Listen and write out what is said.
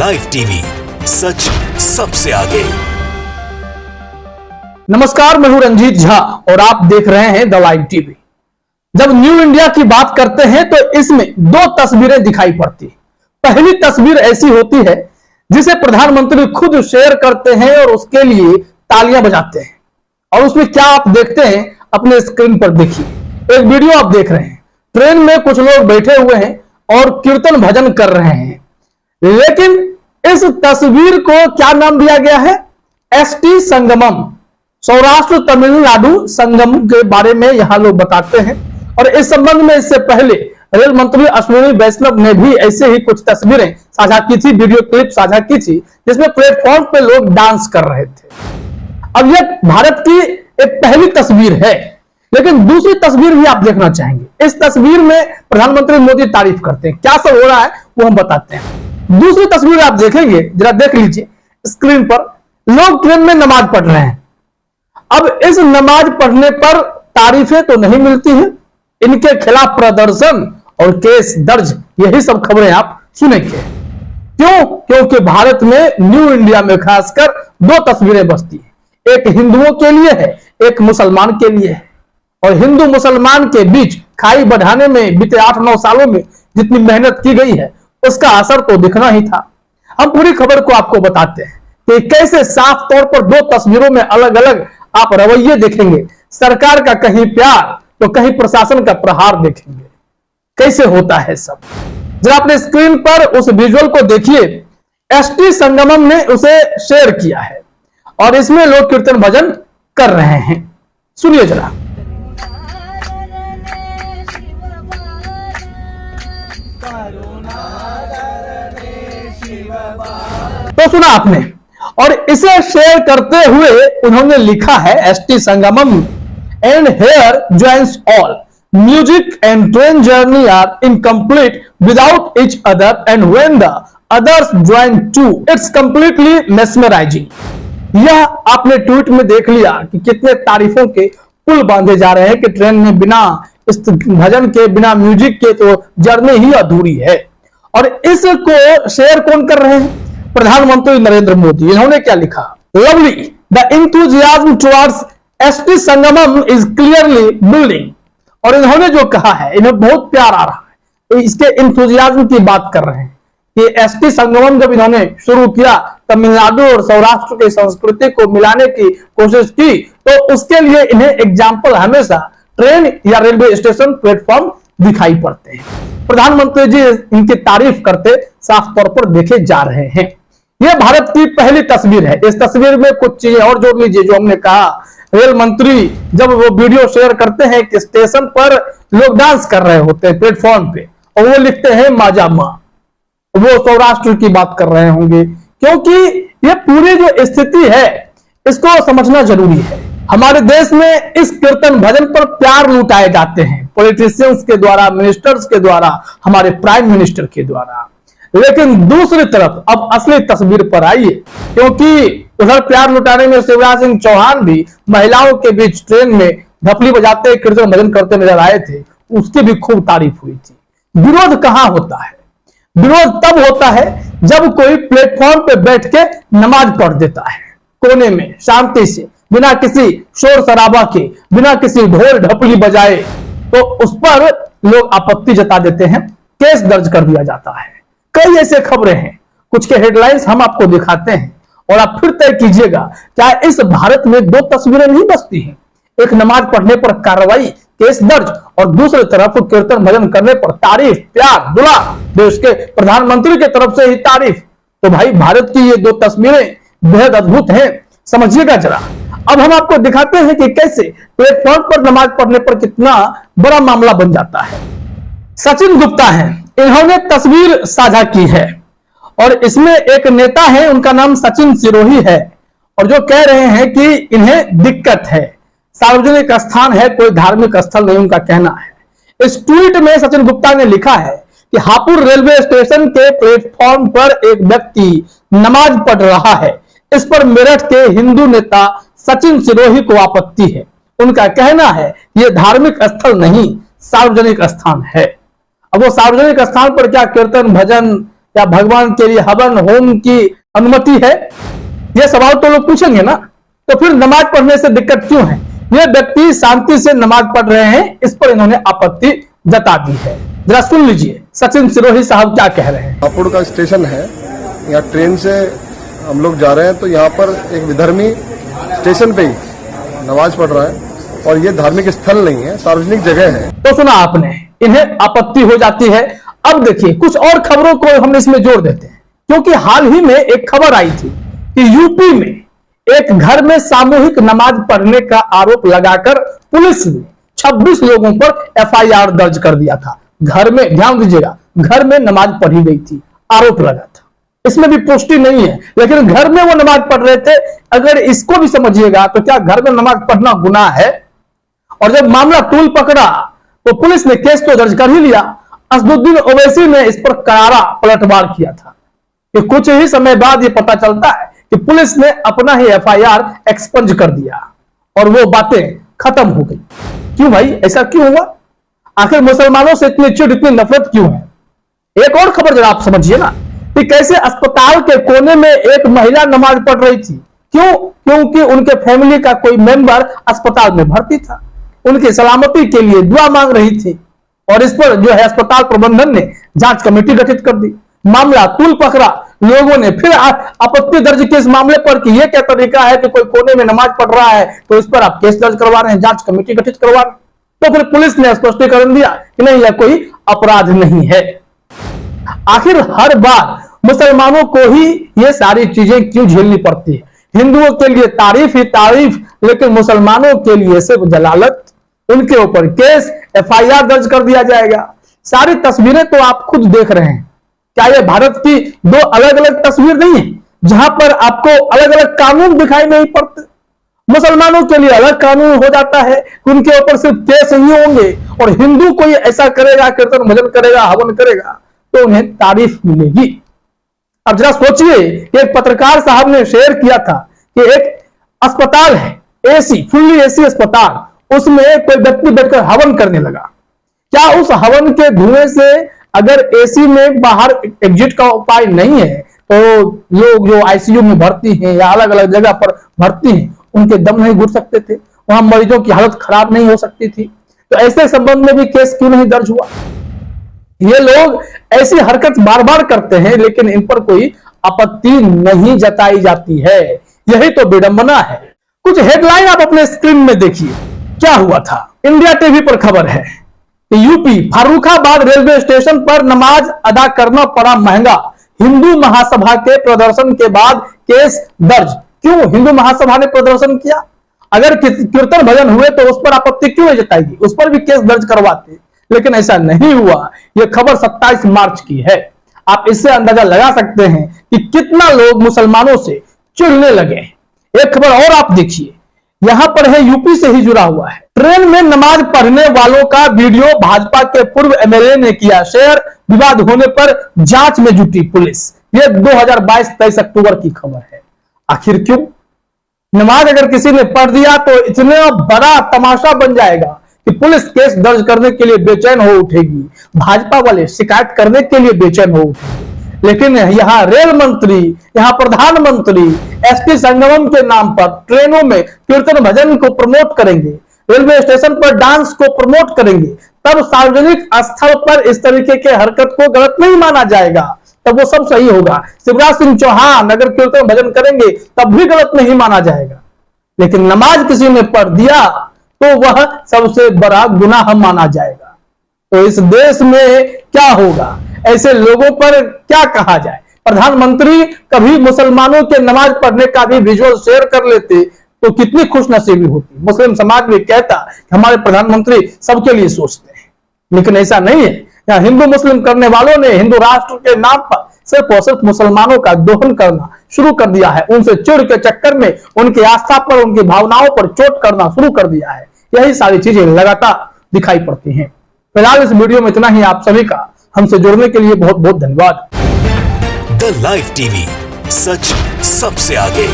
Live TV, सच सबसे आगे। नमस्कार, मैं हूं रंजीत झा और आप देख रहे हैं द लाइव टीवी। जब न्यू इंडिया की बात करते हैं तो इसमें दो तस्वीरें दिखाई पड़ती हैं। पहली तस्वीर ऐसी होती है जिसे प्रधानमंत्री खुद शेयर करते हैं और उसके लिए तालियां बजाते हैं। और उसमें क्या आप देखते हैं अपने स्क्रीन पर देखिए। एक वीडियो आप देख रहे हैं, ट्रेन में कुछ लोग बैठे हुए हैं और कीर्तन भजन कर रहे हैं। लेकिन इस तस्वीर को क्या नाम दिया गया है? एसटी संगमम, सौराष्ट्र तमिलनाडु संगम के बारे में यहां लोग बताते हैं। और इस संबंध में इससे पहले रेल मंत्री अश्विनी वैष्णव ने भी ऐसे ही कुछ तस्वीरें साझा की थी, वीडियो क्लिप साझा की थी, जिसमें प्लेटफॉर्म पे लोग डांस कर रहे थे। अब यह भारत की एक पहली तस्वीर है, लेकिन दूसरी तस्वीर भी आप देखना चाहेंगे। इस तस्वीर में प्रधानमंत्री मोदी तारीफ करते हैं। क्या सब हो रहा है वो हम बताते हैं। दूसरी तस्वीर आप देखेंगे, जरा देख लीजिए स्क्रीन पर। लोग ट्रेन में नमाज पढ़ रहे हैं। अब इस नमाज पढ़ने पर तारीफें तो नहीं मिलती हैं, इनके खिलाफ प्रदर्शन और केस दर्ज, यही सब खबरें आप सुनेंगे। क्यों? क्योंकि भारत में न्यू इंडिया में खासकर दो तस्वीरें बसती हैं। एक हिंदुओं के लिए है, एक मुसलमान के लिए है। और हिंदू मुसलमान के बीच खाई बढ़ाने में बीते 8-9 सालों में जितनी मेहनत की गई है, उसका असर तो दिखना ही था। हम पूरी खबर को आपको बताते हैं कि कैसे साफ तौर पर दो तस्वीरों में अलग अलग आप रवैये देखेंगे। सरकार का कहीं प्यार तो कहीं प्रशासन का प्रहार देखेंगे। कैसे होता है सब, जरा अपने स्क्रीन पर उस विजुअल को देखिए। एसटी संगमम ने उसे शेयर किया है और इसमें लोग कीर्तन भजन कर रहे हैं। सुनिए जरा। तो सुना आपने। और इसे शेयर करते हुए उन्होंने लिखा है ST Sangamam and here joins all music and train journey are incomplete without each other and when the others join to it's completely mesmerizing. यह आपने ट्वीट में देख लिया कि कितने तारीफों के पुल बांधे जा रहे हैं कि ट्रेन में बिना इस भजन के, बिना म्यूजिक के तो जर्नी ही अधूरी है। और इसको शेयर कौन कर रहे हैं? प्रधानमंत्री नरेंद्र मोदी। इन्होंने क्या लिखा? Lovely, the enthusiasm towards ST Sangamam is clearly building. और इन्होंने जो कहा है, इन्हें बहुत प्यार आ रहा है, इसके एंथुजियाज्म की बात कर रहे हैं कि एसटी संगमम जब इन्होंने शुरू किया, तमिलनाडु और सौराष्ट्र की संस्कृति को मिलाने की कोशिश की, तो उसके लिए इन्हें एग्जाम्पल हमेशा ट्रेन या रेलवे स्टेशन प्लेटफॉर्म दिखाई पड़ते हैं। प्रधानमंत्री जी इनकी तारीफ करते साफ तौर पर देखे जा रहे हैं। यह भारत की पहली तस्वीर है। इस तस्वीर में कुछ चीजें और जोड़ लीजिए जो हमने कहा। रेल मंत्री जब वो वीडियो शेयर करते हैं कि स्टेशन पर लोग डांस कर रहे होते हैं प्लेटफॉर्म पे, और वो लिखते हैं माजा मां, वो सौराष्ट्र की बात कर रहे होंगे। क्योंकि ये पूरी जो स्थिति है इसको समझना जरूरी है। हमारे देश में इस कीर्तन भजन पर प्यार लुटाए जाते हैं पॉलिटिशियंस के द्वारा, मिनिस्टर्स के द्वारा, हमारे प्राइम मिनिस्टर के द्वारा। लेकिन दूसरी तरफ अब असली तस्वीर पर आइए, क्योंकि उधर प्यार लुटाने में शिवराज सिंह चौहान भी महिलाओं के बीच ट्रेन में ढपली बजाते कीर्तन भजन करते नजर आए थे। उसकी भी खूब तारीफ हुई थी। विरोध कहां होता है? विरोध तब होता है जब कोई प्लेटफॉर्म पे बैठ के नमाज पढ़ देता है कोने में शांति से, बिना किसी शोर शराबा के, बिना किसी ढोल ढपली बजाए, तो उस पर लोग आपत्ति जता देते हैं, केस दर्ज कर दिया जाता है। कई ऐसे खबरें हैं, कुछ के हेडलाइंस हम आपको दिखाते हैं और आप फिर तय कीजिएगा क्या इस भारत में दो तस्वीरें नहीं बसती हैं? एक नमाज पढ़ने पर कार्रवाई, केस दर्ज, और दूसरी तरफ कीर्तन भजन करने पर तारीफ, प्यार, दुला, देश के प्रधानमंत्री की तरफ से ही तारीफ। तो भाई भारत की ये दो तस्वीरें बेहद अद्भुत हैं, समझिएगा जरा। अब हम आपको दिखाते हैं कि कैसे प्लेटफॉर्म पर नमाज पढ़ने पर कितना बड़ा मामला बन जाता है। सचिन गुप्ता हैं, इन्होंने तस्वीर साझा की है और इसमें एक नेता है, उनका नाम सचिन सिरोही है, और जो कह रहे हैं कि इन्हें दिक्कत है, सार्वजनिक स्थान है, कोई धार्मिक स्थल नहीं, उनका कहना है। इस ट्वीट में सचिन गुप्ता ने लिखा है कि हापुड़ रेलवे स्टेशन के प्लेटफॉर्म पर एक व्यक्ति नमाज पढ़ रहा है। इस पर मेरठ के हिंदू नेता सचिन सिरोही को आपत्ति है। उनका कहना है यह धार्मिक स्थल नहीं, सार्वजनिक स्थान है। अब वो सार्वजनिक स्थान पर क्या कीर्तन भजन क्या भगवान के लिए हवन होम की अनुमति है? ये सवाल तो लोग पूछेंगे ना। तो फिर नमाज पढ़ने से दिक्कत क्यों है? ये व्यक्ति शांति से नमाज पढ़ रहे हैं, इस पर इन्होंने आपत्ति जता दी है। जरा सुन लीजिए सचिन सिरोही साहब क्या कह रहे हैं। हापुड़ का स्टेशन है, यहाँ ट्रेन से हम लोग जा रहे हैं, तो यहाँ पर एक विधर्मी स्टेशन पे ही नमाज पढ़ रहा है और ये धार्मिक स्थल नहीं है, सार्वजनिक जगह है। तो सुना आपने, इन्हें आपत्ति हो जाती है। अब देखिए कुछ और खबरों को हम इसमें जोड़ देते हैं, क्योंकि हाल ही में एक खबर आई थी कि यूपी में एक घर में सामूहिक नमाज पढ़ने का आरोप लगाकर पुलिस ने 26 लोगों पर एफआईआर दर्ज कर दिया था। घर में, ध्यान दीजिएगा, घर में नमाज पढ़ी गई थी, आरोप लगा था। इसमें भी पुष्टि नहीं है, लेकिन घर में वो नमाज पढ़ रहे थे। अगर इसको भी समझिएगा तो क्या घर में नमाज पढ़ना गुनाह है? और जब मामला तूल पकड़ा तो पुलिस ने केस तो दर्ज कर ही लिया। असदुद्दीन ओवैसी ने इस पर करारा पलटवार किया था कि कुछ ही समय बाद ये पता चलता है कि पुलिस ने अपना ही एफआईआर एक्सपंज कर दिया और वो बातें खत्म हो गई। क्यों भाई, ऐसा क्यों हुआ? आखिर मुसलमानों से इतनी चिढ़, इतनी नफरत क्यों है? एक और खबर जरा आप समझिए ना कि कैसे अस्पताल के कोने में एक महिला नमाज पढ़ रही थी। क्यों? क्योंकि उनके फैमिली का कोई मेंबर अस्पताल में भर्ती था, उनकी सलामती के लिए दुआ मांग रही थी। और इस पर जो है अस्पताल प्रबंधन ने जांच कमेटी गठित कर दी। मामला तूल पकड़ा, लोगों ने फिर आपत्ति दर्ज की इस मामले पर कि यह क्या तरीका है कि कोई कोने में नमाज पढ़ रहा है तो इस पर आप केस दर्ज करवा रहे हैं, जांच कमेटी गठित करवा रहे हैं। तो फिर पुलिस ने स्पष्टीकरण दिया कि नहीं, यह कोई अपराध नहीं है। आखिर हर बार मुसलमानों को ही ये सारी चीजें क्यों झेलनी पड़ती है? हिंदुओं के लिए तारीफ ही तारीफ, लेकिन मुसलमानों के लिए सिर्फ जलालत। उनके ऊपर केस, एफआईआर दर्ज कर दिया जाएगा। सारी तस्वीरें तो आप खुद देख रहे हैं। क्या ये भारत की दो अलग अलग तस्वीर नहीं है, जहां पर आपको अलग अलग कानून दिखाई नहीं पड़ते? मुसलमानों के लिए अलग कानून हो जाता है, उनके ऊपर सिर्फ केस ही होंगे, और हिंदू कोई ऐसा करेगा, कीर्तन भजन करेगा, हवन करेगा तो उन्हें तारीफ मिलेगी। अब जरा सोचिए, एक पत्रकार साहब ने शेयर किया था कि एक अस्पताल है, एसी, फुल्ली एसी अस्पताल, उसमें कोई व्यक्ति बैठकर हवन करने लगा। क्या उस हवन के धुएं से अगर एसी में बाहर एग्जिट का उपाय नहीं है तो लोग जो आईसीयू में भर्ती हैं या अलग अलग जगह पर भर्ती हैं, उनके दम नहीं घुट सकते थे? वहां मरीजों की हालत खराब नहीं हो सकती थी? तो ऐसे संबंध में भी केस क्यों नहीं दर्ज हुआ? ये लोग ऐसी हरकत बार बार करते हैं, लेकिन इन पर कोई आपत्ति नहीं जताई जाती है। यही तो विडंबना है। कुछ हेडलाइन आप अपने स्क्रीन में देखिए, क्या हुआ था। इंडिया टीवी पर खबर है कि यूपी फर्रुखाबाद रेलवे स्टेशन पर नमाज अदा करना पड़ा महंगा, हिंदू महासभा के प्रदर्शन के बाद केस दर्ज। क्यों हिंदू महासभा ने प्रदर्शन किया? अगर कीर्तन भजन हुए तो उस पर आपत्ति क्यों जताएगी? उस पर भी केस दर्ज करवाते, लेकिन ऐसा नहीं हुआ। यह खबर 27 मार्च की है। आप इससे अंदाजा लगा सकते हैं कि कितना लोग मुसलमानों से चिढ़ने लगे। एक खबर और आप देखिए, यहां पर है, यूपी से ही जुड़ा हुआ है। ट्रेन में नमाज पढ़ने वालों का वीडियो भाजपा के पूर्व एमएलए ने किया शेयर, विवाद होने पर जांच में जुटी पुलिस। यह 2022-23 अक्टूबर की खबर है। आखिर क्यों? नमाज अगर किसी ने पढ़ दिया तो इतना बड़ा तमाशा बन जाएगा कि पुलिस केस दर्ज करने के लिए बेचैन हो उठेगी, भाजपा वाले शिकायत करने के लिए बेचैन हो उठेंगे। लेकिन यहाँ रेल मंत्री, यहाँ प्रधानमंत्री एसटी संगमम के नाम पर ट्रेनों में कीर्तन भजन को प्रमोट करेंगे, रेलवे स्टेशन पर डांस को प्रमोट करेंगे, तब सार्वजनिक स्थल पर इस तरीके के हरकत को गलत नहीं माना जाएगा, तब वो सब सही होगा। शिवराज सिंह चौहान अगर कीर्तन भजन करेंगे तब भी गलत नहीं माना जाएगा। लेकिन नमाज किसी ने पढ़ दिया तो वह सबसे बड़ा गुनाह माना जाएगा। तो इस देश में क्या होगा? ऐसे लोगों पर क्या कहा जाए? प्रधानमंत्री कभी मुसलमानों के नमाज पढ़ने का भी विजुअल शेयर कर लेते तो कितनी खुशनसीबी होती। मुस्लिम समाज भी कहता कि हमारे प्रधानमंत्री सबके लिए सोचते हैं, लेकिन ऐसा नहीं है। यहाँ हिंदू मुस्लिम करने वालों ने हिंदू राष्ट्र के नाम पर सिर्फ और सिर्फ मुसलमानों का दोहन करना शुरू कर दिया है। उनसे चिढ़ के चक्कर में उनकी आस्था पर, उनकी भावनाओं पर चोट करना शुरू कर दिया है। यही सारी चीजें लगातार दिखाई पड़ती हैं। फिलहाल इस वीडियो में इतना ही। आप सभी का हमसे जुड़ने के लिए बहुत बहुत धन्यवाद। द लाइव टीवी, सच सबसे आगे।